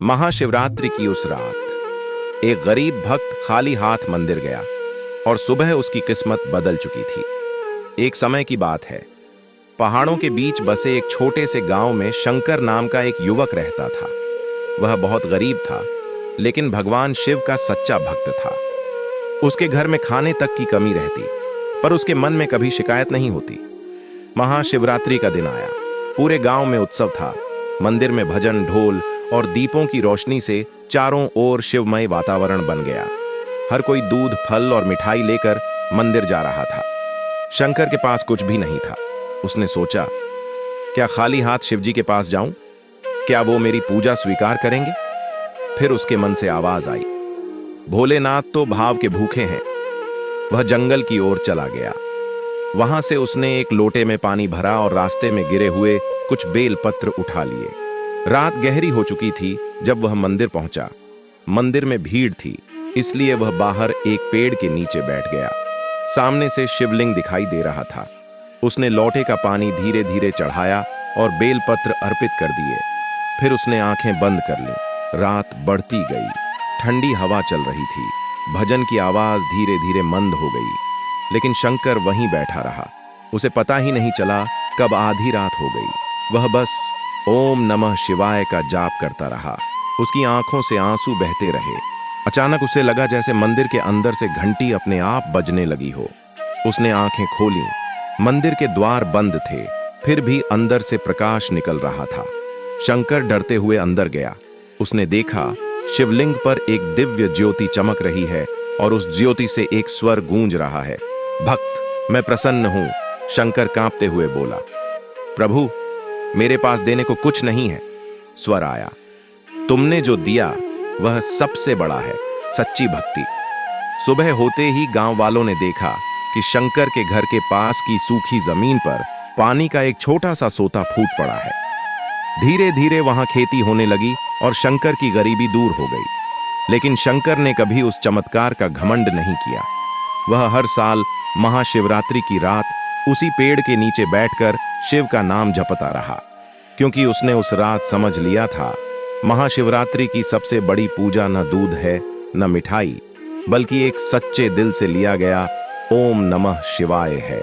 महाशिवरात्रि की उस रात एक गरीब भक्त खाली हाथ मंदिर गया और सुबह उसकी किस्मत बदल चुकी थी। एक समय की बात है, पहाड़ों के बीच बसे एक छोटे से गांव में शंकर नाम का एक युवक रहता था। वह बहुत गरीब था, लेकिन भगवान शिव का सच्चा भक्त था। उसके घर में खाने तक की कमी रहती, पर उसके मन में कभी शिकायत नहीं होती। महाशिवरात्रि का दिन आया। पूरे गांव में उत्सव था। मंदिर में भजन, ढोल और दीपों की रोशनी से चारों ओर शिवमय वातावरण बन गया। हर कोई दूध, फल और मिठाई लेकर मंदिर जा रहा था। शंकर के पास कुछ भी नहीं था। उसने सोचा, क्या खाली हाथ शिवजी के पास जाऊं? क्या वो मेरी पूजा स्वीकार करेंगे? फिर उसके मन से आवाज आई, भोलेनाथ तो भाव के भूखे हैं। वह जंगल की ओर चला गया। वहां से उसने एक लोटे में पानी भरा और रास्ते में गिरे हुए कुछ बेल पत्र उठा लिए। रात गहरी हो चुकी थी जब वह मंदिर पहुंचा। मंदिर में भीड़ थी, इसलिए वह बाहर एक पेड़ के नीचे बैठ गया। सामने से शिवलिंग दिखाई दे रहा था। उसने लोटे का पानी धीरे धीरे चढ़ाया और बेलपत्र अर्पित कर दिए। फिर उसने आंखें बंद कर लीं। रात बढ़ती गई। ठंडी हवा चल रही थी। भजन की आवाज धीरे धीरे मंद हो गई, लेकिन शंकर वहीं बैठा रहा। उसे पता ही नहीं चला कब आधी रात हो गई। वह बस ओम नमः शिवाय का जाप करता रहा। उसकी आंखों से आंसू बहते रहे। अचानक उसे लगा जैसे मंदिर के अंदर से घंटी अपने आप बजने लगी हो। उसने आंखें खोलीं। मंदिर के द्वार बंद थे, फिर भी अंदर से प्रकाश निकल रहा था। शंकर डरते हुए अंदर गया। उसने देखा शिवलिंग पर एक दिव्य ज्योति चमक रही है और उस ज्योति से एक स्वर गूंज रहा है, भक्त, मैं प्रसन्न हूं। शंकर कांपते हुए बोला, प्रभु, मेरे पास देने को कुछ नहीं है। स्वर आया, तुमने जो दिया वह सबसे बड़ा है, सच्ची भक्ति। सुबह होते ही गांव वालों ने देखा कि शंकर के घर के पास की सूखी जमीन पर पानी का एक छोटा सा सोता फूट पड़ा है। धीरे धीरे वहां खेती होने लगी और शंकर की गरीबी दूर हो गई। लेकिन शंकर ने कभी उस चमत्कार का घमंड नहीं किया। वह हर साल महाशिवरात्रि की रात उसी पेड़ के नीचे बैठकर शिव का नाम जपता रहा, क्योंकि उसने उस रात समझ लिया था, महाशिवरात्रि की सबसे बड़ी पूजा न दूध है न मिठाई, बल्कि एक सच्चे दिल से लिया गया ओम नमः शिवाय है।